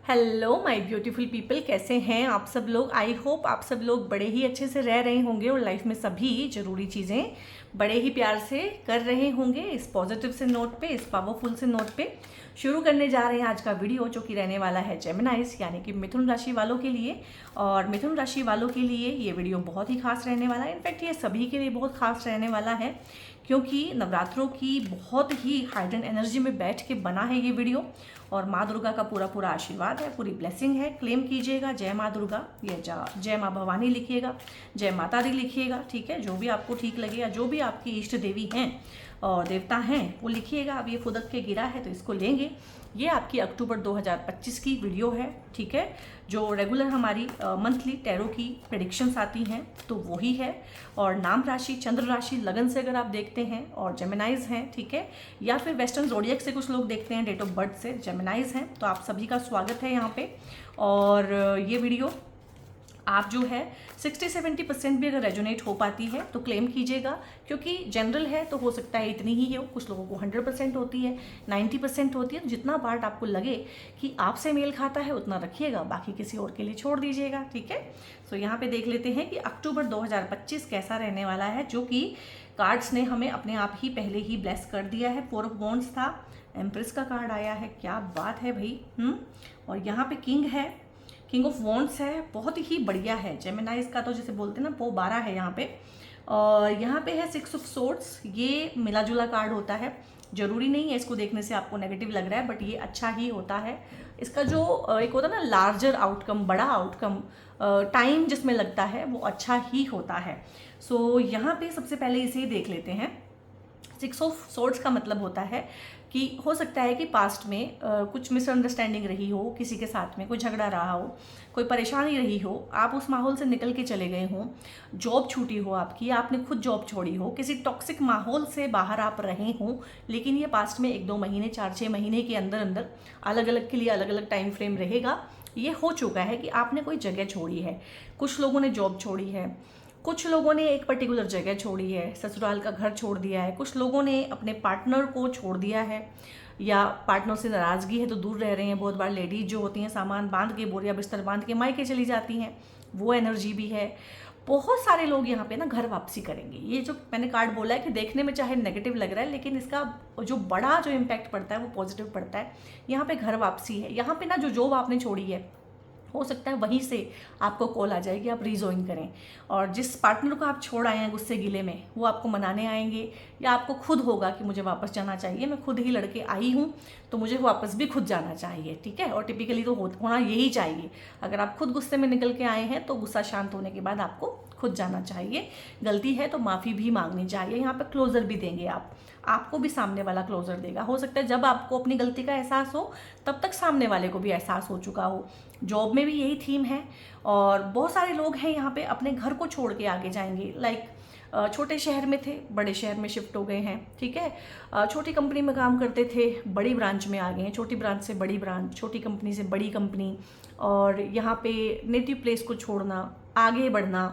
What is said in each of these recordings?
Hello my beautiful people, कैसे हैं आप सब लोग। आई होप आप सब लोग बड़े ही अच्छे से रह रहे होंगे और लाइफ में सभी ज़रूरी चीज़ें बड़े ही प्यार से कर रहे होंगे। इस पॉजिटिव से नोट पे, इस पावरफुल से नोट पे शुरू करने जा रहे हैं आज का वीडियो, जो कि रहने वाला है जेमिनाइज यानी कि मिथुन राशि वालों के लिए। और मिथुन राशि वालों के लिए ये वीडियो बहुत ही खास रहने वाला है। इनफैक्ट ये सभी के लिए बहुत खास रहने वाला है, क्योंकि नवरात्रों की बहुत ही हाइडन एनर्जी में बैठ के बना है ये वीडियो। और माँ दुर्गा का पूरा पूरा आशीर्वाद है, पूरी ब्लेसिंग है। क्लेम कीजिएगा जय माँ दुर्गा या जय माँ भवानी लिखिएगा, जय माता दी लिखिएगा, ठीक है। जो भी आपको ठीक लगे या जो भी आपकी इष्ट देवी हैं और देवता हैं वो लिखिएगा। अब ये फुदक के गिरा है तो इसको लेंगे। ये आपकी अक्टूबर 2025 की वीडियो है, ठीक है। जो रेगुलर हमारी मंथली टैरो की प्रेडिक्शंस आती हैं तो वही है। और नाम राशि, चंद्र राशि, लगन से अगर आप देखते हैं और जेमिनाइज हैं, ठीक है, या फिर वेस्टर्न ज़ोडिएक से कुछ लोग देखते हैं, डेट ऑफ बर्थ से जेमिनाइज हैं, तो आप सभी का स्वागत है यहाँ पे। और ये वीडियो आप जो है 60-70% भी अगर रेजोनेट हो पाती है तो क्लेम कीजिएगा, क्योंकि जनरल है तो हो सकता है इतनी ही हो, कुछ लोगों को 100% होती है, 90% होती है। तो जितना पार्ट आपको लगे कि आपसे मेल खाता है उतना रखिएगा, बाकी किसी और के लिए छोड़ दीजिएगा, ठीक है। तो यहाँ पे देख लेते हैं कि अक्टूबर 2025 कैसा रहने वाला है, जो कि कार्ड्स ने हमें अपने आप ही पहले ही ब्लेस कर दिया है। 4 ऑफ वॉन्ड्स था, एम्प्रेस का कार्ड आया है, क्या बात है भाई। और यहाँ पे किंग है, किंग ऑफ वॉन्ड्स है, बहुत ही बढ़िया है। जेमिनाइज का तो जैसे बोलते हैं ना वो 12 है यहाँ पे। और यहाँ पे है 6 ऑफ सोर्ड्स। ये मिला जुला कार्ड होता है, जरूरी नहीं है इसको देखने से आपको नेगेटिव लग रहा है, बट ये अच्छा ही होता है। इसका जो एक होता है ना लार्जर आउटकम, बड़ा आउटकम, टाइम जिसमें लगता है वो अच्छा ही होता है। सो यहाँ पे सबसे पहले इसे ही देख लेते हैं। 6 ऑफ सोर्ड्स का मतलब होता है कि हो सकता है कि पास्ट में कुछ मिसअंडरस्टैंडिंग रही हो, किसी के साथ में कोई झगड़ा रहा हो, कोई परेशानी रही हो, आप उस माहौल से निकल के चले गए हों, जॉब छूटी हो आपकी, आपने खुद जॉब छोड़ी हो, किसी टॉक्सिक माहौल से बाहर आप रहे हों। लेकिन ये पास्ट में 1-2 महीने, 4-6 महीने के अंदर अंदर अलग अलग के लिए अलग अलग टाइम फ्रेम रहेगा। ये हो चुका है कि आपने कोई जगह छोड़ी है, कुछ लोगों ने जॉब छोड़ी है, कुछ लोगों ने एक पर्टिकुलर जगह छोड़ी है, ससुराल का घर छोड़ दिया है, कुछ लोगों ने अपने पार्टनर को छोड़ दिया है, या पार्टनर से नाराज़गी है तो दूर रह रहे हैं। बहुत बार लेडीज जो होती हैं सामान बांध के, बोरिया बिस्तर बांध के मायके चली जाती हैं, वो एनर्जी भी है। बहुत सारे लोग यहाँ पे ना घर वापसी करेंगे। ये जो मैंने कार्ड बोला है कि देखने में चाहे नेगेटिव लग रहा है, लेकिन इसका जो बड़ा जो इम्पैक्ट पड़ता है वो पॉजिटिव पड़ता है। यहाँ पे घर वापसी है। यहाँ पे ना जो जॉब आपने छोड़ी है, हो सकता है वहीं से आपको कॉल आ जाएगी, आप रीजॉइन करें। और जिस पार्टनर को आप छोड़ आए हैं गुस्से गिले में, वो आपको मनाने आएंगे, या आपको खुद होगा कि मुझे वापस जाना चाहिए, मैं खुद ही लड़के आई हूँ तो मुझे वापस भी खुद जाना चाहिए, ठीक है। और टिपिकली तो होना यही चाहिए। अगर आप खुद गुस्से में निकल के आए हैं तो गुस्सा शांत होने के बाद आपको खुद जाना चाहिए। गलती है तो माफ़ी भी मांगनी चाहिए। यहाँ पर क्लोजर भी देंगे आप, आपको भी सामने वाला क्लोजर देगा। हो सकता है जब आपको अपनी गलती का एहसास हो तब तक सामने वाले को भी एहसास हो चुका हो। जॉब में भी यही थीम है। और बहुत सारे लोग हैं यहाँ पे अपने घर को छोड़ के आगे जाएंगे। लाइक छोटे शहर में थे, बड़े शहर में शिफ्ट हो गए हैं, ठीक है। छोटी कंपनी में काम करते थे, बड़ी ब्रांच में आ गए हैं, छोटी ब्रांच से बड़ी ब्रांच, छोटी कंपनी से बड़ी कंपनी। और यहाँ पे नेटिव प्लेस को छोड़ना, आगे बढ़ना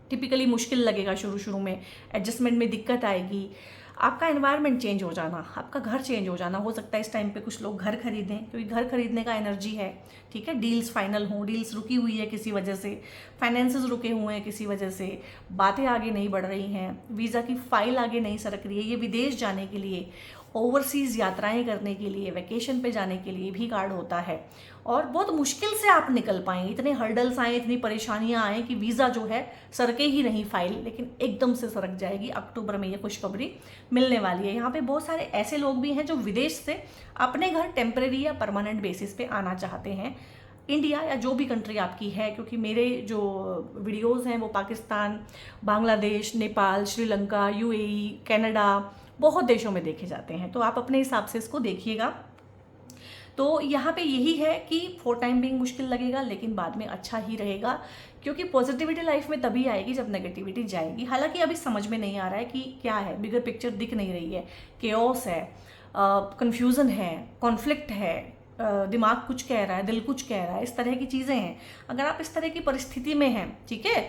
टिपिकली मुश्किल लगेगा शुरू शुरू में, एडजस्टमेंट में दिक्कत आएगी। आपका एनवायरनमेंट चेंज हो जाना, आपका घर चेंज हो जाना। हो सकता है इस टाइम पे कुछ लोग घर खरीदें, क्योंकि घर खरीदने का एनर्जी है, ठीक है। डील्स फाइनल हों, डील्स रुकी हुई है किसी वजह से, फाइनेंसेस रुके हुए हैं किसी वजह से, बातें आगे नहीं बढ़ रही हैं, वीज़ा की फाइल आगे नहीं सरक रही है। ये विदेश जाने के लिए, ओवरसीज़ यात्राएं करने के लिए, वैकेशन पे जाने के लिए भी कार्ड होता है। और बहुत मुश्किल से आप निकल पाएंगे, इतने हर्डल्स आए, इतनी परेशानियां आए कि वीज़ा जो है सरके ही नहीं फाइल, लेकिन एकदम से सरक जाएगी। अक्टूबर में ये खुशखबरी मिलने वाली है। यहाँ पे बहुत सारे ऐसे लोग भी हैं जो विदेश से अपने घर टेम्परेरी या परमानेंट बेसिस पे आना चाहते हैं, इंडिया या जो भी कंट्री आपकी है। क्योंकि मेरे जो वीडियोज़ हैं वो पाकिस्तान, बांग्लादेश, नेपाल, श्रीलंका, यूएई, कनाडा, बहुत देशों में देखे जाते हैं। तो आप अपने हिसाब से इसको देखिएगा। तो यहाँ पे यही है कि फॉर टाइम बिंग मुश्किल लगेगा, लेकिन बाद में अच्छा ही रहेगा, क्योंकि पॉजिटिविटी लाइफ में तभी आएगी जब नेगेटिविटी जाएगी। हालांकि अभी समझ में नहीं आ रहा है कि क्या है, बिगर पिक्चर दिख नहीं रही है, केओस है, कन्फ्यूज़न है, कॉन्फ्लिक्ट है, दिमाग कुछ कह रहा है, दिल कुछ कह रहा है, इस तरह की चीज़ें हैं। अगर आप इस तरह की परिस्थिति में हैं, ठीक है,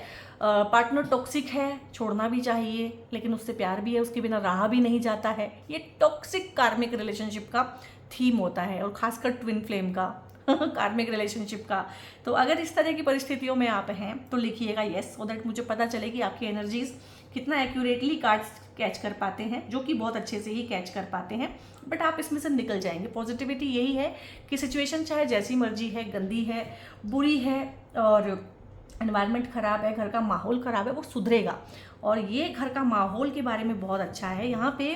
पार्टनर टॉक्सिक है, छोड़ना भी चाहिए, लेकिन उससे प्यार भी है, उसके बिना रहा भी नहीं जाता है। ये टॉक्सिक कार्मिक रिलेशनशिप का थीम होता है, और खासकर ट्विन फ्लेम का, कार्मिक रिलेशनशिप का। तो अगर इस तरह की परिस्थितियों में आप हैं तो लिखिएगा यस, सो दैट मुझे पता चले कि आपकी एनर्जीज कितना एक्यूरेटली कार्ड्स कैच कर पाते हैं, जो कि बहुत अच्छे से ही कैच कर पाते हैं, बट आप इसमें से निकल जाएंगे। पॉजिटिविटी यही है कि सिचुएशन चाहे जैसी मर्जी है, गंदी है, बुरी है और एनवायरनमेंट ख़राब है, घर का माहौल ख़राब है, वो सुधरेगा। और ये घर का माहौल के बारे में बहुत अच्छा है। यहाँ पे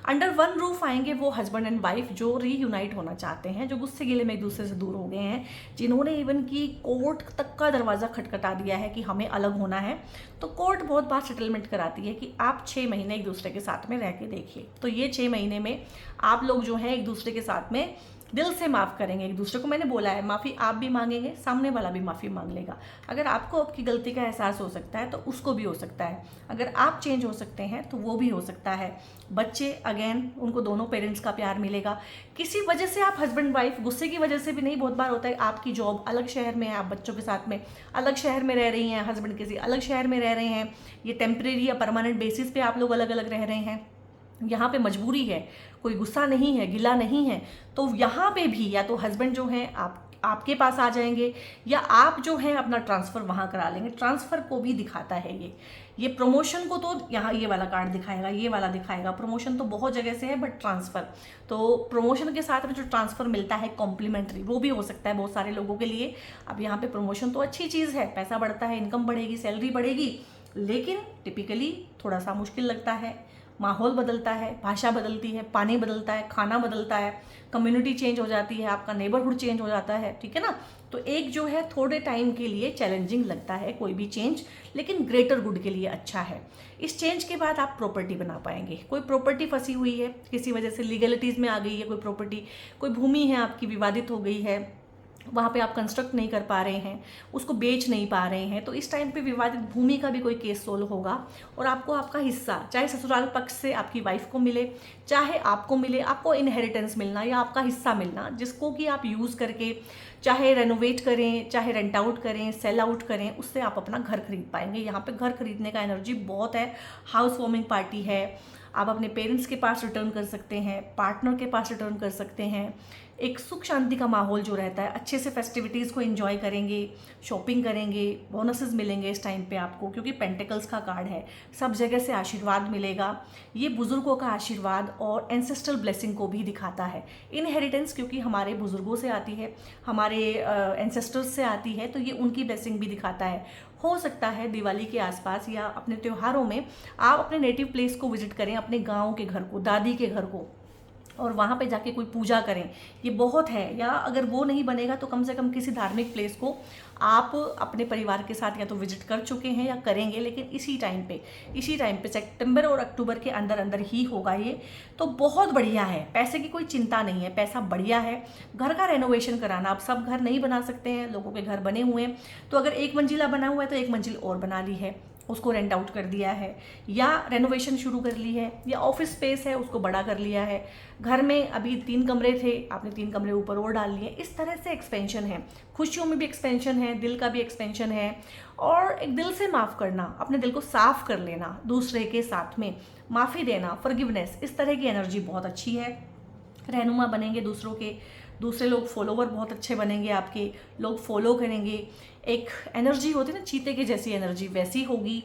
अंडर वन रूफ आएंगे वो हस्बैंड एंड वाइफ जो रीयूनाइट होना चाहते हैं, जो गुस्से गिले में एक दूसरे से दूर हो गए हैं, जिन्होंने इवन की कोर्ट तक का दरवाज़ा खटखटा दिया है कि हमें अलग होना है। तो कोर्ट बहुत बार सेटलमेंट कराती है कि आप 6 महीने एक दूसरे के साथ में रह के देखिए। तो ये 6 महीने में आप लोग जो हैं एक दूसरे के साथ में दिल से माफ़ करेंगे एक दूसरे को। मैंने बोला है माफ़ी आप भी मांगेंगे, सामने वाला भी माफ़ी मांग लेगा। अगर आपको आपकी गलती का एहसास हो सकता है तो उसको भी हो सकता है। अगर आप चेंज हो सकते हैं तो वो भी हो सकता है। बच्चे अगेन, उनको दोनों पेरेंट्स का प्यार मिलेगा। किसी वजह से आप हस्बैंड वाइफ, गुस्से की वजह से भी नहीं, बहुत बार होता है आपकी जॉब अलग शहर में है, आप बच्चों के साथ में अलग शहर में रह रही हैं, हस्बैंड किसी अलग शहर में रह रहे हैं, ये टेम्परेरी या परमानेंट बेसिस पे आप लोग अलग अलग रह रहे हैं, यहाँ पे मजबूरी है, कोई गुस्सा नहीं है, गिला नहीं है, तो यहाँ पे भी या तो हस्बैंड जो हैं आपके पास आ जाएंगे या आप जो हैं अपना ट्रांसफ़र वहाँ करा लेंगे। ट्रांसफ़र को भी दिखाता है ये प्रमोशन को तो यहाँ ये वाला कार्ड दिखाएगा, ये वाला दिखाएगा। प्रमोशन तो बहुत जगह से है, बट ट्रांसफ़र, तो प्रमोशन के साथ में जो ट्रांसफ़र मिलता है कॉम्प्लीमेंट्री, वो भी हो सकता है बहुत सारे लोगों के लिए। अब यहाँ पे प्रमोशन तो अच्छी चीज़ है, पैसा बढ़ता है, इनकम बढ़ेगी, सैलरी बढ़ेगी, लेकिन टिपिकली थोड़ा सा मुश्किल लगता है। माहौल बदलता है, भाषा बदलती है, पानी बदलता है, खाना बदलता है, कम्युनिटी चेंज हो जाती है, आपका नेबरहुड चेंज हो जाता है, ठीक है ना। तो एक जो है थोड़े टाइम के लिए चैलेंजिंग लगता है कोई भी चेंज, लेकिन ग्रेटर गुड के लिए अच्छा है। इस चेंज के बाद आप प्रॉपर्टी बना पाएंगे। कोई प्रॉपर्टी फंसी हुई है, किसी वजह से लीगलिटीज़ में आ गई है कोई प्रॉपर्टी, कोई भूमि है आपकी विवादित हो गई है, वहाँ पे आप कंस्ट्रक्ट नहीं कर पा रहे हैं, उसको बेच नहीं पा रहे हैं, तो इस टाइम पे विवादित भूमि का भी कोई केस सोल्व होगा और आपको आपका हिस्सा, चाहे ससुराल पक्ष से आपकी वाइफ को मिले, चाहे आपको मिले, आपको इनहेरिटेंस मिलना या आपका हिस्सा मिलना, जिसको कि आप यूज़ करके चाहे रेनोवेट करें, चाहे रेंट आउट करें, सेल आउट करें, उससे आप अपना घर खरीद पाएंगे। यहाँ पे घर खरीदने का एनर्जी बहुत है। हाउस वार्मिंग पार्टी है, आप अपने पेरेंट्स के पास रिटर्न कर सकते हैं, पार्टनर के पास रिटर्न कर सकते हैं। एक सुख शांति का माहौल जो रहता है, अच्छे से फेस्टिविटीज़ को एंजॉय करेंगे, शॉपिंग करेंगे, बोनसेस मिलेंगे इस टाइम पे आपको, क्योंकि पेंटिकल्स का कार्ड है। सब जगह से आशीर्वाद मिलेगा, ये बुज़ुर्गों का आशीर्वाद और एंसेस्ट्रल ब्लेसिंग को भी दिखाता है। इनहेरिटेंस क्योंकि हमारे बुज़ुर्गों से आती है, हमारे एंसेस्टर्स से आती है, तो ये उनकी ब्लेसिंग भी दिखाता है। हो सकता है दिवाली के आसपास या अपने त्योहारों में आप अपने नेटिव प्लेस को विजिट करें, अपने गाँव के घर को, दादी के घर को, और वहाँ पे जाके कोई पूजा करें, ये बहुत है। या अगर वो नहीं बनेगा तो कम से कम किसी धार्मिक प्लेस को आप अपने परिवार के साथ या तो विजिट कर चुके हैं या करेंगे, लेकिन इसी टाइम पे सितंबर और अक्टूबर के अंदर अंदर ही होगा ये, तो बहुत बढ़िया है। पैसे की कोई चिंता नहीं है, पैसा बढ़िया है। घर का रेनोवेशन कराना, आप सब घर नहीं बना सकते हैं, लोगों के घर बने हुए हैं, तो अगर एक मंजिला बना हुआ है तो एक मंजिल और बना ली है, उसको रेंट आउट कर दिया है, या रेनोवेशन शुरू कर ली है, या ऑफिस स्पेस है उसको बड़ा कर लिया है। घर में अभी 3 कमरे थे, आपने 3 कमरे ऊपर और डाल लिए। इस तरह से एक्सपेंशन है, खुशियों में भी एक्सपेंशन है, दिल का भी एक्सपेंशन है। और एक दिल से माफ़ करना, अपने दिल को साफ कर लेना, दूसरे के साथ में माफ़ी देना, फॉरगिवनेस, इस तरह की एनर्जी बहुत अच्छी है। रहनुमा बनेंगे दूसरों के, दूसरे लोग फॉलोवर बहुत अच्छे बनेंगे आपके, लोग फॉलो करेंगे। एक एनर्जी होती है ना चीते की जैसी एनर्जी, वैसी होगी।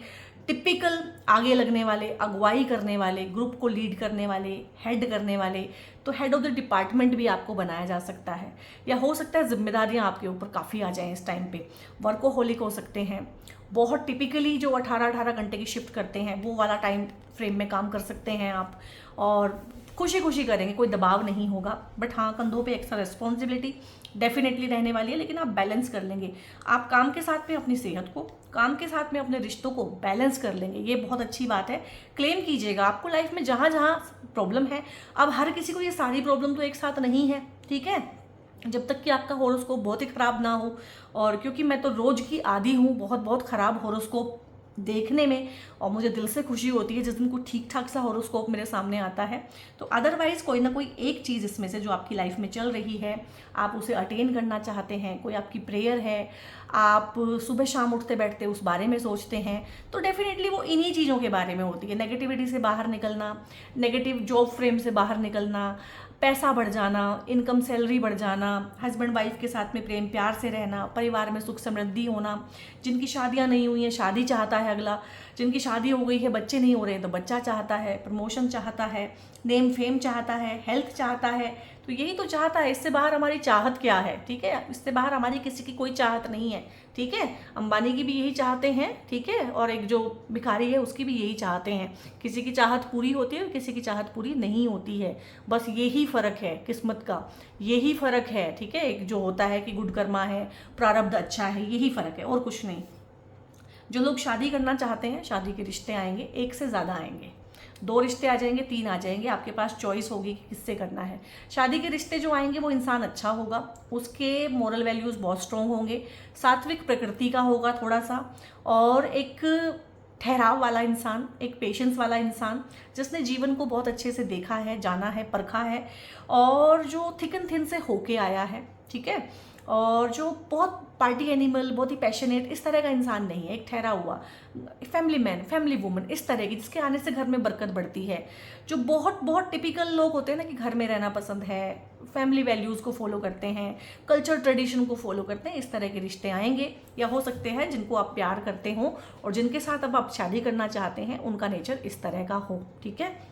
टिपिकल आगे लगने वाले, अगुवाई करने वाले, ग्रुप को लीड करने वाले, हेड करने वाले, तो हेड ऑफ द डिपार्टमेंट भी आपको बनाया जा सकता है, या हो सकता है जिम्मेदारियां आपके ऊपर काफ़ी आ जाएं इस टाइम पे। वर्कोहोलिक हो सकते हैं, बहुत टिपिकली जो 18-18 घंटे की शिफ्ट करते हैं वो वाला टाइम फ्रेम में काम कर सकते हैं आप, और खुशी खुशी करेंगे, कोई दबाव नहीं होगा। बट हाँ, कंधों पे एक्स्ट्रा रिस्पॉन्सिबिलिटी डेफिनेटली रहने वाली है, लेकिन आप बैलेंस कर लेंगे। आप काम के साथ में अपनी सेहत को, काम के साथ में अपने रिश्तों को बैलेंस कर लेंगे, ये बहुत अच्छी बात है। क्लेम कीजिएगा आपको लाइफ में जहाँ जहाँ प्रॉब्लम है। अब हर किसी को ये सारी प्रॉब्लम तो एक साथ नहीं है, ठीक है, जब तक कि आपका हॉरोस्कोप बहुत ही ख़राब ना हो। और क्योंकि मैं तो रोज़ की आदी हूँ बहुत बहुत ख़राब हॉरोस्कोप देखने में, और मुझे दिल से खुशी होती है जिस दिन कोई ठीक ठाक सा हॉरोस्कोप मेरे सामने आता है। तो अदरवाइज़ कोई ना कोई एक चीज़ इसमें से जो आपकी लाइफ में चल रही है, आप उसे अटेन करना चाहते हैं, कोई आपकी प्रेयर है, आप सुबह शाम उठते बैठते उस बारे में सोचते हैं, तो डेफिनेटली वो इन्हीं चीज़ों के बारे में होती है। नेगेटिविटी से बाहर निकलना, नेगेटिव जॉब फ्रेम से बाहर निकलना, पैसा बढ़ जाना, इनकम सैलरी बढ़ जाना, हस्बैंड वाइफ के साथ में प्रेम प्यार से रहना, परिवार में सुख समृद्धि होना, जिनकी शादियां नहीं हुई हैं शादी चाहता है अगला, जिनकी शादी हो गई है बच्चे नहीं हो रहे हैं तो बच्चा चाहता है, प्रमोशन चाहता है, नेम फेम चाहता है, हेल्थ चाहता है, तो यही तो चाहता है। इससे बाहर हमारी चाहत क्या है, ठीक है, इससे बाहर हमारी किसी की कोई चाहत नहीं है, ठीक है। अंबानी की भी यही चाहते हैं, ठीक है, और एक जो भिखारी है उसकी भी यही चाहते हैं। किसी की चाहत पूरी होती है और किसी की चाहत पूरी नहीं होती है, बस यही फ़र्क है किस्मत का, यही फ़र्क है, ठीक है। एक जो होता है कि गुड कर्मा है, प्रारब्ध अच्छा है, यही फ़र्क है और कुछ नहीं। जो लोग शादी करना चाहते हैं, शादी के रिश्ते आएंगे, एक से ज़्यादा आएंगे, 2 रिश्ते आ जाएंगे, 3 आ जाएंगे, आपके पास चॉइस होगी कि किससे करना है। शादी के रिश्ते जो आएंगे वो इंसान अच्छा होगा, उसके मोरल वैल्यूज़ बहुत स्ट्रॉन्ग होंगे, सात्विक प्रकृति का होगा थोड़ा सा, और एक ठहराव वाला इंसान, एक पेशेंस वाला इंसान जिसने जीवन को बहुत अच्छे से देखा है, जाना है, परखा है, और जो थिक एंड थिन से होके आया है, ठीक है, और जो बहुत पार्टी एनिमल, बहुत ही पैशनेट, इस तरह का इंसान नहीं है, एक ठहरा हुआ फैमिली मैन, फैमिली वुमन, इस तरह की जिसके आने से घर में बरकत बढ़ती है। जो बहुत बहुत टिपिकल लोग होते हैं ना कि घर में रहना पसंद है, फैमिली वैल्यूज़ को फॉलो करते हैं, कल्चर ट्रेडिशन को फॉलो करते हैं, इस तरह के रिश्ते आएंगे, या हो सकते हैं जिनको आप प्यार करते हो और जिनके साथ अब आप शादी करना चाहते हैं उनका नेचर इस तरह का हो, ठीक है।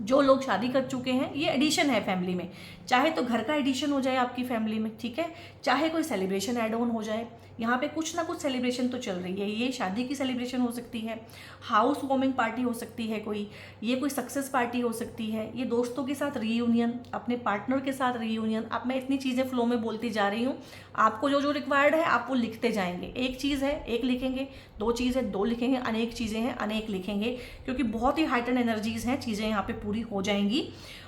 जो लोग शादी कर चुके हैं, ये एडिशन है फैमिली में, चाहे तो घर का एडिशन हो जाए आपकी फैमिली में, ठीक है, चाहे कोई सेलिब्रेशन ऐड ऑन हो जाए। यहाँ पे कुछ ना कुछ सेलिब्रेशन तो चल रही है, ये शादी की सेलिब्रेशन हो सकती है, हाउस वार्मिंग पार्टी हो सकती है कोई, ये कोई सक्सेस पार्टी हो सकती है, ये दोस्तों के साथ रीयूनियन, अपने पार्टनर के साथ रीयूनियन। अब मैं इतनी चीज़ें फ्लो में बोलती जा रही हूँ, आपको जो जो रिक्वायर्ड है आप वो लिखते जाएंगे। एक चीज़ है एक लिखेंगे, 2 चीज़ है 2 लिखेंगे, अनेक चीज़ें हैं अनेक लिखेंगे, क्योंकि बहुत ही हाइटेंड एनर्जीज़ हैं, चीज़ें यहाँ पे पूरी हो जाएंगी।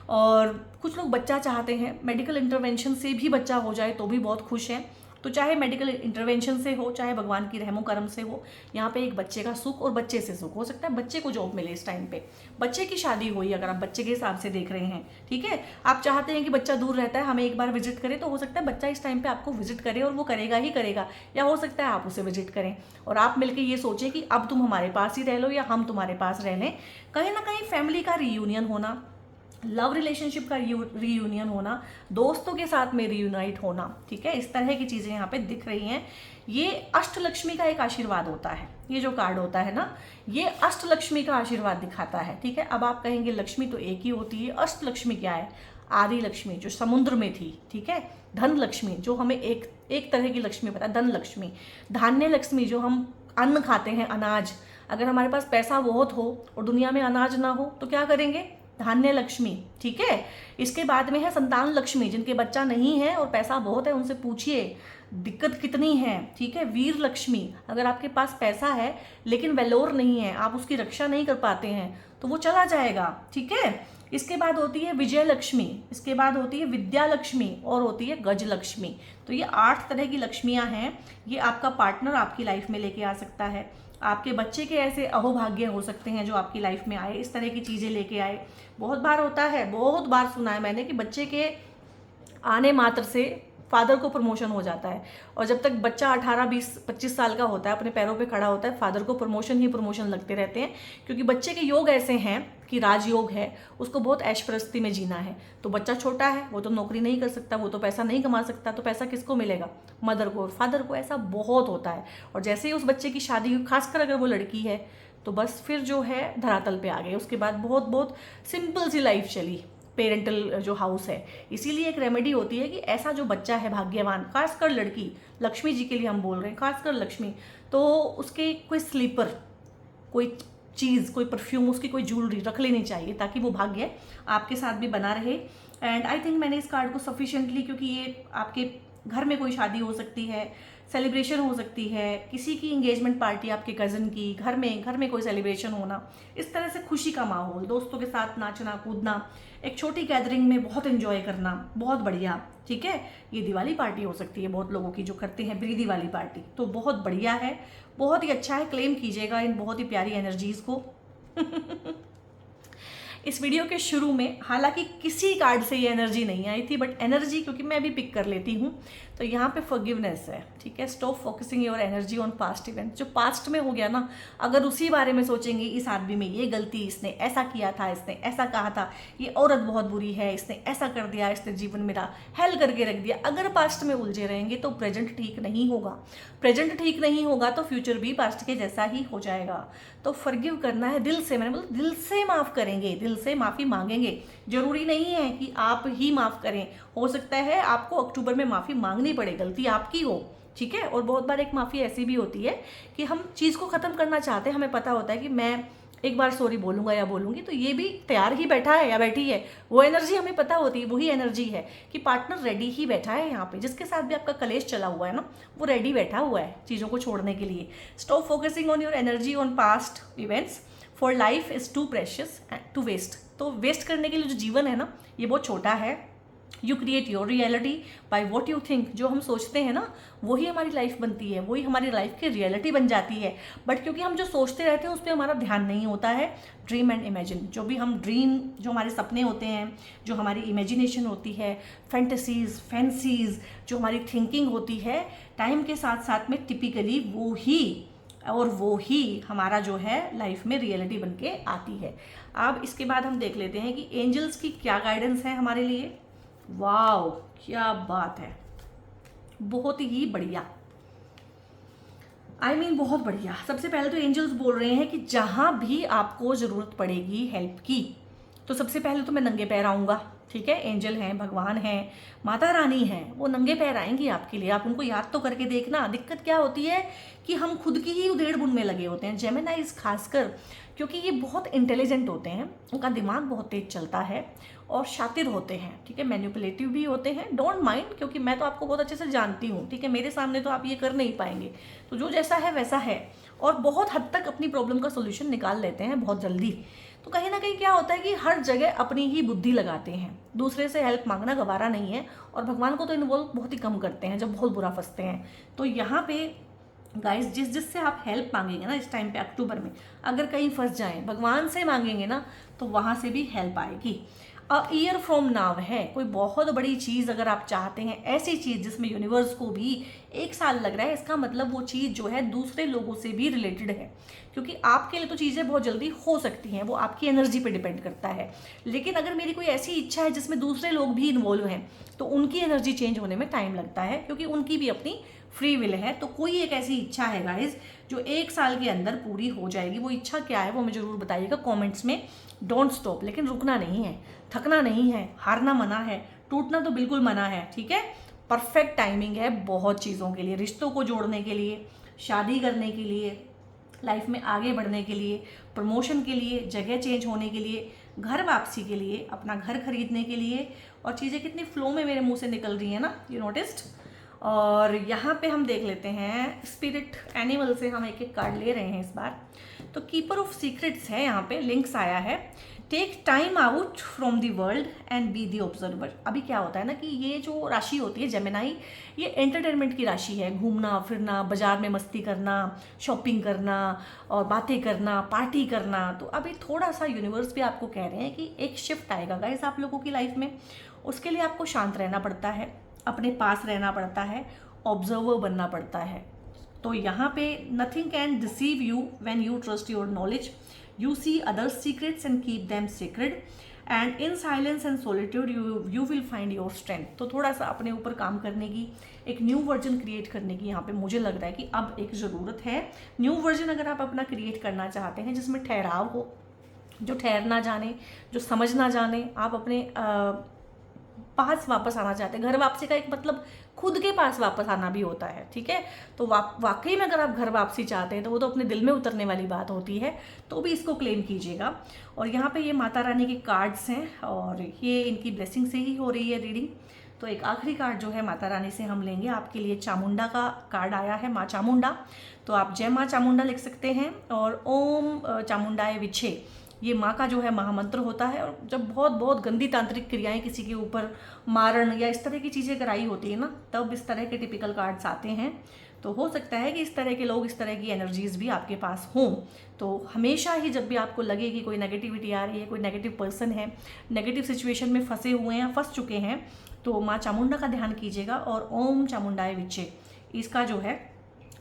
और कुछ लोग बच्चा चाहते हैं, मेडिकल इंटरवेंशन से भी बच्चा हो जाए तो भी बहुत खुश हैं। तो चाहे मेडिकल इंटरवेंशन से हो, चाहे भगवान की रहमो करम से हो, यहाँ पे एक बच्चे का सुख और बच्चे से सुख हो सकता है, बच्चे को जॉब मिले इस टाइम पे, बच्चे की शादी हुई, अगर आप बच्चे के हिसाब से देख रहे हैं, ठीक है। आप चाहते हैं कि बच्चा दूर रहता है, हमें एक बार विजिट करे, तो हो सकता है बच्चा इस टाइम पे आपको विजिट करे और वो करेगा ही करेगा, या हो सकता है आप उसे विजिट करें और आप मिलकर ये सोचें कि अब तुम हमारे पास ही रह लो या हम तुम्हारे पास रह लें। कहीं ना कहीं फैमिली का रीयूनियन होना, लव रिलेशनशिप का रीयूनियन होना, दोस्तों के साथ में रीयूनाइट होना, ठीक है, इस तरह की चीज़ें यहाँ पे दिख रही हैं। ये अष्टलक्ष्मी का एक आशीर्वाद होता है, ये जो कार्ड होता है ना, ये अष्टलक्ष्मी का आशीर्वाद दिखाता है, ठीक है। अब आप कहेंगे लक्ष्मी तो एक ही होती है, अष्टलक्ष्मी क्या है? आदि लक्ष्मी जो समुद्र में थी, ठीक है, धन लक्ष्मी जो हमें एक तरह की लक्ष्मी पता है, धन लक्ष्मी, धान्य लक्ष्मी जो हम अन्न खाते हैं, अनाज। अगर हमारे पास पैसा बहुत हो और दुनिया में अनाज ना हो तो क्या करेंगे? धान्य लक्ष्मी, ठीक है। इसके बाद में है संतान लक्ष्मी, जिनके बच्चा नहीं है और पैसा बहुत है उनसे पूछिए दिक्कत कितनी है, ठीक है। वीर लक्ष्मी, अगर आपके पास पैसा है लेकिन वेलोर नहीं है, आप उसकी रक्षा नहीं कर पाते हैं तो वो चला जाएगा, ठीक है। इसके बाद होती है विजय लक्ष्मी, इसके बाद होती है विद्या लक्ष्मी और होती है गज लक्ष्मी। तो ये 8 तरह की लक्ष्मियां हैं। ये आपका पार्टनर आपकी लाइफ में लेके आ सकता है, आपके बच्चे के ऐसे अहोभाग्य हो सकते हैं जो आपकी लाइफ में आए, इस तरह की चीज़ें लेके आए। बहुत बार होता है, बहुत बार सुना है मैंने कि बच्चे के आने मात्र से फादर को प्रमोशन हो जाता है, और जब तक बच्चा 18, 20, 25 साल का होता है, अपने पैरों पे खड़ा होता है, फादर को प्रमोशन ही प्रमोशन लगते रहते हैं, क्योंकि बच्चे के योग ऐसे हैं कि राजयोग है, उसको बहुत ऐशप्रस्ती में जीना है। तो बच्चा छोटा है, वो तो नौकरी नहीं कर सकता, वो तो पैसा नहीं कमा सकता, तो पैसा किसको मिलेगा? मदर को और फादर को। ऐसा बहुत होता है। और जैसे ही उस बच्चे की शादी, खासकर अगर वो लड़की है, तो बस फिर जो है धरातल पे आ गए। उसके बाद बहुत बहुत सिंपल सी लाइफ चली, पेरेंटल जो हाउस है। इसीलिए एक रेमेडी होती है कि ऐसा जो बच्चा है भाग्यवान, खासकर लड़की, लक्ष्मी जी के लिए हम बोल रहे हैं, खासकर लक्ष्मी, तो उसके कोई स्लीपर, कोई चीज़, कोई परफ्यूम, उसकी कोई ज्वेलरी रख लेनी चाहिए, ताकि वो भाग्य आपके साथ भी बना रहे। एंड आई थिंक मैंने इस कार्ड को सफिशिएंटली, क्योंकि ये आपके घर में कोई शादी हो सकती है, सेलिब्रेशन हो सकती है, किसी की इंगेजमेंट पार्टी, आपके कज़न की, घर में कोई सेलिब्रेशन होना, इस तरह से खुशी का माहौल, दोस्तों के साथ नाचना कूदना, एक छोटी गैदरिंग में बहुत एंजॉय करना, बहुत बढ़िया, ठीक है। ये दिवाली पार्टी हो सकती है बहुत लोगों की जो करते हैं प्री दिवाली पार्टी, तो बहुत बढ़िया है, बहुत ही अच्छा है। क्लेम कीजिएगा इन बहुत ही प्यारी एनर्जीज़ को। इस वीडियो के शुरू में हालांकि किसी कार्ड से ये एनर्जी नहीं आई थी, बट एनर्जी क्योंकि मैं भी पिक कर लेती हूँ, तो यहाँ पे फॉरगिवनेस है, ठीक है। Stop focusing your energy on past event. जो पास्ट में हो गया ना, अगर उसी बारे में सोचेंगे, इस आदमी में ये गलती, इसने ऐसा किया था, इसने ऐसा कहा था, ये औरत बहुत बुरी है, इसने ऐसा कर दिया, इसने जीवन मेरा हेल करके रख दिया, अगर पास्ट में उलझे रहेंगे तो प्रेजेंट ठीक नहीं होगा। प्रेजेंट ठीक नहीं होगा तो फ्यूचर भी पास्ट के जैसा ही हो जाएगा। तो फॉरगिव करना है दिल से, मैंने बोला दिल से माफ़ करेंगे, दिल से माफ़ी मांगेंगे। जरूरी नहीं है कि आप ही माफ़ करें, हो सकता है आपको अक्टूबर में माफ़ी मांगनी पड़े, गलती आपकी हो, ठीक है। और बहुत बार एक माफ़ी ऐसी भी होती है कि हम चीज़ को ख़त्म करना चाहते हैं, हमें पता होता है कि मैं एक बार सॉरी बोलूँगा या बोलूँगी तो ये भी तैयार ही बैठा है या बैठी है, वो एनर्जी हमें पता होती है, वही एनर्जी है कि पार्टनर रेडी ही बैठा है यहाँ पे, जिसके साथ भी आपका कलेश चला हुआ है ना, वो रेडी बैठा हुआ है चीज़ों को छोड़ने के लिए। Stop focusing on your energy on past events, for life is too precious to waste. तो वेस्ट करने के लिए जो जीवन है ना, ये बहुत छोटा है। You create your reality by what you think. जो हम सोचते हैं ना, वही हमारी लाइफ बनती है, वही हमारी लाइफ की रियलिटी बन जाती है। बट क्योंकि हम जो सोचते रहते हैं उस पर हमारा ध्यान नहीं होता है। ड्रीम एंड इमेजिन, जो भी हम ड्रीम, जो हमारे सपने होते हैं, जो हमारी इमेजिनेशन होती है, फैंटेसीज, फैंसीज, जो हमारी थिंकिंग होती है, टाइम के साथ साथ में टिपिकली वो ही हमारा जो है लाइफ में रियलिटी बन के आती है। अब इसके बाद हम देख लेते हैं कि एंजल्स की क्या गाइडेंस है हमारे लिए। वाओ, क्या बात है, बहुत ही बढ़िया, बहुत बढ़िया। सबसे पहले तो एंजल्स बोल रहे हैं कि जहां भी आपको ज़रूरत पड़ेगी हेल्प की, तो सबसे पहले तो मैं नंगे पैर आऊँगा, ठीक है। एंजल हैं, भगवान हैं, माता रानी हैं, वो नंगे पैर आएंगी आपके लिए। आप उनको याद तो करके देखना। दिक्कत क्या होती है कि हम खुद की ही उधेड़-बुन में लगे होते हैं, जेमिनाइज खासकर, क्योंकि ये बहुत इंटेलिजेंट होते हैं, उनका दिमाग बहुत तेज चलता है और शातिर होते हैं, ठीक है। मैनिपुलेटिव भी होते हैं, डोंट माइंड, क्योंकि मैं तो आपको बहुत अच्छे से जानती हूँ, ठीक है। मेरे सामने तो आप ये कर नहीं पाएंगे, तो जो जैसा है वैसा है। और बहुत हद तक अपनी प्रॉब्लम का सोल्यूशन निकाल लेते हैं बहुत जल्दी। तो कहीं ना कहीं क्या होता है कि हर जगह अपनी ही बुद्धि लगाते हैं, दूसरे से हेल्प मांगना गवारा नहीं है, और भगवान को तो इन्वॉल्व बहुत ही कम करते हैं जब बहुत बुरा फंसते हैं। तो यहाँ पे गाइस, जिससे आप हेल्प मांगेंगे ना इस टाइम पे अक्टूबर में, अगर कहीं फंस जाएं, भगवान से मांगेंगे ना तो वहाँ से भी हेल्प आएगी। अ ईयर फ्रॉम नाउ है कोई बहुत बड़ी चीज़ अगर आप चाहते हैं, ऐसी चीज़ जिसमें यूनिवर्स को भी 1 साल लग रहा है, इसका मतलब वो चीज़ जो है दूसरे लोगों से भी रिलेटेड है। क्योंकि आपके लिए तो चीज़ें बहुत जल्दी हो सकती हैं, वो आपकी एनर्जी पे डिपेंड करता है। लेकिन अगर मेरी कोई ऐसी इच्छा है जिसमें दूसरे लोग भी इन्वॉल्व हैं, तो उनकी एनर्जी चेंज होने में टाइम लगता है, क्योंकि उनकी भी अपनी फ्री विल है। तो कोई एक ऐसी इच्छा है गाइज जो 1 साल के अंदर पूरी हो जाएगी। वो इच्छा क्या है वो हमें ज़रूर बताइएगा कमेंट्स में। डोंट स्टॉप, लेकिन रुकना नहीं है, थकना नहीं है, हारना मना है, टूटना तो बिल्कुल मना है, ठीक है। परफेक्ट टाइमिंग है बहुत चीज़ों के लिए, रिश्तों को जोड़ने के लिए, शादी करने के लिए, लाइफ में आगे बढ़ने के लिए, प्रमोशन के लिए, जगह चेंज होने के लिए, घर वापसी के लिए, अपना घर खरीदने के लिए। और चीज़ें कितनी फ्लो में मेरे मुंह से निकल रही हैं ना, यू नोटिस्ड। और यहाँ पे हम देख लेते हैं स्पिरिट एनिमल से, हम एक एक कार्ड ले रहे हैं इस बार। तो कीपर ऑफ सीक्रेट्स है, यहाँ पे लिंक्स आया है। Take time out from the world and be the observer. अभी क्या होता है ना कि ये जो राशि होती है जेमिनाई, ये एंटरटेनमेंट की राशि है। घूमना फिरना, बाजार में मस्ती करना, शॉपिंग करना और बातें करना, पार्टी करना। तो अभी थोड़ा सा यूनिवर्स भी आपको कह रहे हैं कि एक शिफ्ट आएगा गाइस आप लोगों की लाइफ में। उसके लिए आपको शांत रहना पड़ता है, अपने पास रहना पड़ता है, ऑब्जर्वर बनना पड़ता है। तो यहाँ पे nothing can deceive you when you trust your knowledge, you see others secrets and keep them secret, and in silence and solitude you will find your strength. तो थोड़ा सा अपने ऊपर काम करने की, एक न्यू वर्जन क्रिएट करने की यहाँ पे मुझे लग रहा है कि अब एक ज़रूरत है। न्यू वर्जन अगर आप अपना क्रिएट करना चाहते हैं जिसमें ठहराव हो, जो ठहर ना जाने, जो समझ ना जाने, आप अपने पास वापस आना चाहते हैं। घर वापसी का एक मतलब खुद के पास वापस आना भी होता है, ठीक है। तो वाकई में अगर आप घर वापसी चाहते हैं तो वो तो अपने दिल में उतरने वाली बात होती है, तो भी इसको क्लेम कीजिएगा। और यहाँ पे ये माता रानी के कार्ड्स हैं और ये इनकी ब्लेसिंग से ही हो रही है रीडिंग। तो एक आखिरी कार्ड जो है माता रानी से हम लेंगे आपके लिए। चामुंडा का कार्ड आया है, माँ चामुंडा। तो आप जय माँ चामुंडा लिख सकते हैं और ओम चामुंडाए विछे, ये माँ का जो है महामंत्र होता है। और जब बहुत बहुत गंदी तांत्रिक क्रियाएं किसी के ऊपर, मारण या इस तरह की चीज़ें कराई होती है ना, तब इस तरह के टिपिकल कार्ड्स आते हैं। तो हो सकता है कि इस तरह के लोग, इस तरह की एनर्जीज भी आपके पास हों। तो हमेशा ही जब भी आपको लगे कि कोई नेगेटिविटी आ रही है, कोई नेगेटिव पर्सन है, नेगेटिव सिचुएशन में फंसे हुए हैं, फंस चुके हैं, तो माँ चामुंडा का ध्यान कीजिएगा और ओम चामुंडाय विच्चे इसका जो है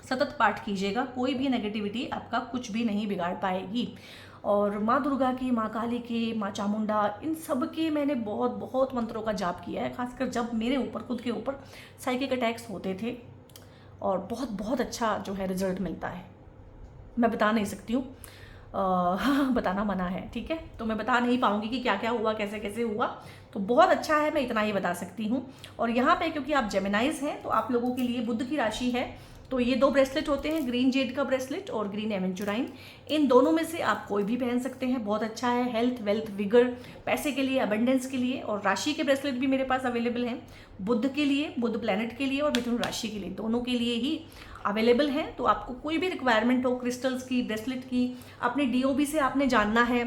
सतत पाठ कीजिएगा। कोई भी नेगेटिविटी आपका कुछ भी नहीं बिगाड़ पाएगी। और माँ दुर्गा की, माँ काली की, माँ चामुंडा, इन सब के मैंने बहुत बहुत मंत्रों का जाप किया है, खासकर जब मेरे ऊपर, खुद के ऊपर साइकिक अटैक्स होते थे, और बहुत बहुत अच्छा जो है रिजल्ट मिलता है। मैं बता नहीं सकती हूँ, बताना मना है, ठीक है, तो मैं बता नहीं पाऊँगी कि क्या क्या हुआ, कैसे कैसे हुआ। तो बहुत अच्छा है, मैं इतना ही बता सकती हूँ। और यहाँ पे क्योंकि आप जेमिनाइज हैं तो आप लोगों के लिए बुध की राशि है, तो ये 2 ब्रेसलेट होते हैं, ग्रीन जेड का ब्रेसलेट और ग्रीन एवेंचुराइन। इन दोनों में से आप कोई भी पहन सकते हैं, बहुत अच्छा है हेल्थ, वेल्थ, विगर, पैसे के लिए, अबंडेंस के लिए। और राशि के ब्रेसलेट भी मेरे पास अवेलेबल हैं, बुध के लिए, बुध प्लैनेट के लिए और मिथुन राशि के लिए, दोनों के लिए ही अवेलेबल हैं। तो आपको कोई भी रिक्वायरमेंट हो क्रिस्टल्स की, ब्रेसलेट की, अपने DOB से आपने जानना है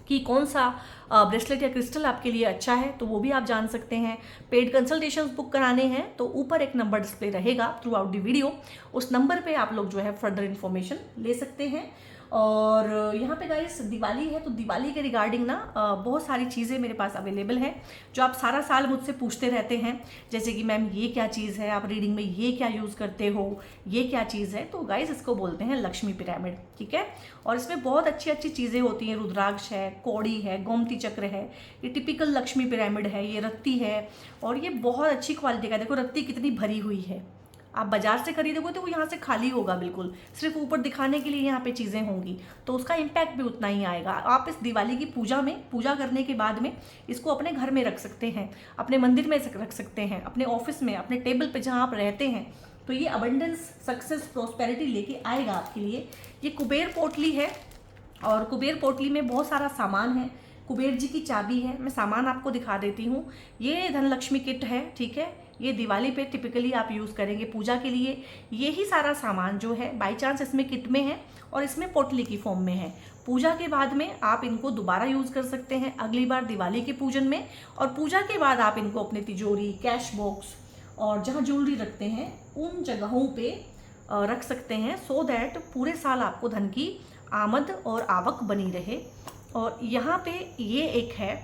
कि कौन सा ब्रेसलेट या क्रिस्टल आपके लिए अच्छा है, तो वो भी आप जान सकते हैं। पेड कंसल्टेशंस बुक कराने हैं तो ऊपर एक नंबर डिस्प्ले रहेगा थ्रू आउट द वीडियो, उस नंबर पे आप लोग जो है फर्दर इन्फॉर्मेशन ले सकते हैं। और यहाँ पे गाइस दिवाली है, तो दिवाली के रिगार्डिंग ना बहुत सारी चीज़ें मेरे पास अवेलेबल हैं जो आप सारा साल मुझसे पूछते रहते हैं, जैसे कि मैम ये क्या चीज़ है, आप रीडिंग में ये क्या यूज़ करते हो, ये क्या चीज़ है। तो गाइस इसको बोलते हैं लक्ष्मी पिरामिड, ठीक है। और इसमें बहुत अच्छी अच्छी चीज़ें होती हैं, रुद्राक्ष है, कौड़ी है, गोमती चक्र है, ये टिपिकल लक्ष्मी पिरामिड है, ये रत्ती है, और ये बहुत अच्छी क्वालिटी का। देखो रत्ती कितनी भरी हुई है, आप बाजार से खरीदोगे तो वो यहाँ से खाली होगा बिल्कुल, सिर्फ ऊपर दिखाने के लिए यहाँ पे चीज़ें होंगी, तो उसका इम्पैक्ट भी उतना ही आएगा। आप इस दिवाली की पूजा में, पूजा करने के बाद में इसको अपने घर में रख सकते हैं, अपने मंदिर में रख सकते हैं, अपने ऑफिस में, अपने टेबल पे जहाँ आप रहते हैं, तो ये अबंडेंस, सक्सेस, प्रॉस्पेरिटी लेके आएगा आपके लिए। ये कुबेर पोटली है, और कुबेर पोटली में बहुत सारा सामान है, कुबेर जी की चाबी है, मैं सामान आपको दिखा देती हूँ। ये धनलक्ष्मी किट है, ठीक है, ये दिवाली पे टिपिकली आप यूज़ करेंगे पूजा के लिए। ये ही सारा सामान जो है बाई चांस इसमें किट में है और इसमें पोटली की फॉर्म में है, पूजा के बाद में आप इनको दोबारा यूज़ कर सकते हैं अगली बार दिवाली के पूजन में, और पूजा के बाद आप इनको अपने तिजोरी, कैश बॉक्स और जहाँ ज्वेलरी रखते हैं उन जगहों पे रख सकते हैं, सो दैट पूरे साल आपको धन की आमद और आवक बनी रहे। और यहाँ पे ये एक है,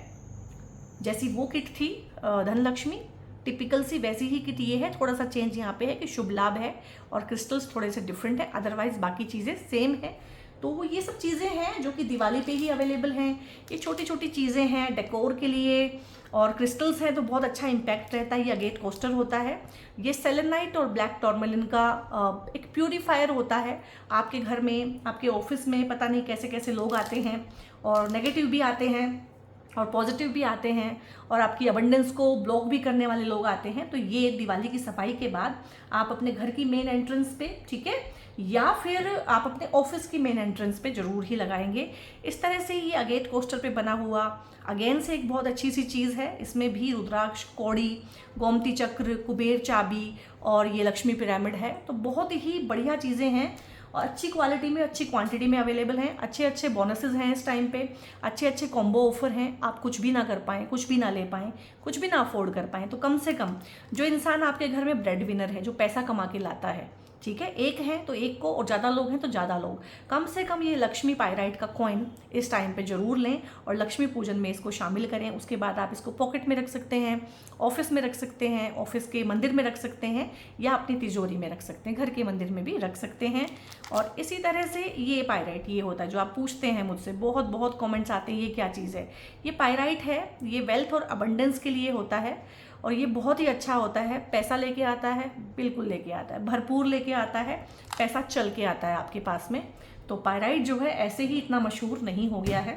जैसी वो किट थी धनलक्ष्मी टिपिकल सी, वैसी ही किट ये है। थोड़ा सा चेंज यहाँ पे है कि शुभ लाभ है और क्रिस्टल्स थोड़े से डिफरेंट है, अदरवाइज बाकी चीज़ें सेम है। तो ये सब चीज़ें हैं जो कि दिवाली पे ही अवेलेबल हैं। ये छोटी छोटी चीज़ें हैं डेकोर के लिए, और क्रिस्टल्स हैं तो बहुत अच्छा इम्पैक्ट रहता है। ये अगेट कोस्टर होता है, ये सेलेनाइट और ब्लैक टॉर्मेलिन का एक प्यूरीफायर होता है। आपके घर में, आपके ऑफिस में पता नहीं कैसे कैसे लोग आते हैं, और नेगेटिव भी आते हैं और पॉजिटिव भी आते हैं, और आपकी अबंडेंस को ब्लॉक भी करने वाले लोग आते हैं। तो ये दिवाली की सफाई के बाद आप अपने घर की मेन एंट्रेंस पे, ठीक है, या फिर आप अपने ऑफिस की मेन एंट्रेंस पे जरूर ही लगाएंगे। इस तरह से ये अगेट कोस्टर पे बना हुआ अगेन से एक बहुत अच्छी सी चीज़ है। इसमें भी रुद्राक्ष, कौड़ी, गोमती चक्र, कुबेर चाबी और ये लक्ष्मी पिरामिड है। तो बहुत ही बढ़िया चीज़ें हैं और अच्छी क्वालिटी में, अच्छी क्वांटिटी में अवेलेबल हैं। अच्छे अच्छे बोनसेस हैं इस टाइम पे, अच्छे अच्छे कॉम्बो ऑफर हैं। आप कुछ भी ना कर पाएँ, कुछ भी ना ले पाएँ, कुछ भी ना अफोर्ड कर पाएँ, तो कम से कम जो इंसान आपके घर में ब्रेड विनर है, जो पैसा कमा के लाता है, ठीक है, एक है तो एक को, और ज़्यादा लोग हैं तो ज़्यादा लोग, कम से कम ये लक्ष्मी पायराइट का कॉइन इस टाइम पे जरूर लें और लक्ष्मी पूजन में इसको शामिल करें। उसके बाद आप इसको पॉकेट में रख सकते हैं, ऑफिस में रख सकते हैं, ऑफिस के मंदिर में रख सकते हैं, या अपनी तिजोरी में रख सकते हैं, घर के मंदिर में भी रख सकते हैं। और इसी तरह से ये पायराइट ये होता है जो आप पूछते हैं मुझसे, बहुत बहुत कॉमेंट्स आते हैं ये क्या चीज़ है। ये पायराइट है, ये वेल्थ और अबंडेंस के लिए होता है, और ये बहुत ही अच्छा होता है। पैसा लेके आता है, बिल्कुल लेके आता है, भरपूर लेके आता है, पैसा चल के आता है आपके पास में। तो पायराइट जो है ऐसे ही इतना मशहूर नहीं हो गया है।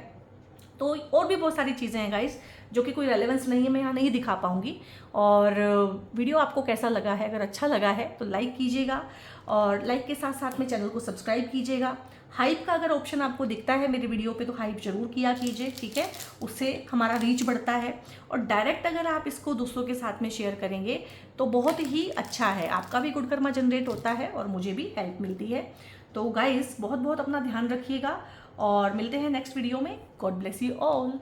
तो और भी बहुत सारी चीज़ें हैं गाइस जो कि कोई रेलेवेंस नहीं है, मैं यहाँ नहीं दिखा पाऊँगी। और वीडियो आपको कैसा लगा है, अगर अच्छा लगा है तो लाइक कीजिएगा, और लाइक के साथ साथ में चैनल को सब्सक्राइब कीजिएगा। हाइप का अगर ऑप्शन आपको दिखता है मेरी वीडियो पे तो हाइप जरूर किया कीजिए, ठीक है, उससे हमारा रीच बढ़ता है। और डायरेक्ट अगर आप इसको दूसरों के साथ में शेयर करेंगे तो बहुत ही अच्छा है, आपका भी गुड कर्मा जनरेट होता है और मुझे भी हेल्प मिलती है। तो गाइस बहुत बहुत अपना ध्यान रखिएगा और मिलते हैं नेक्स्ट वीडियो में। God bless you all.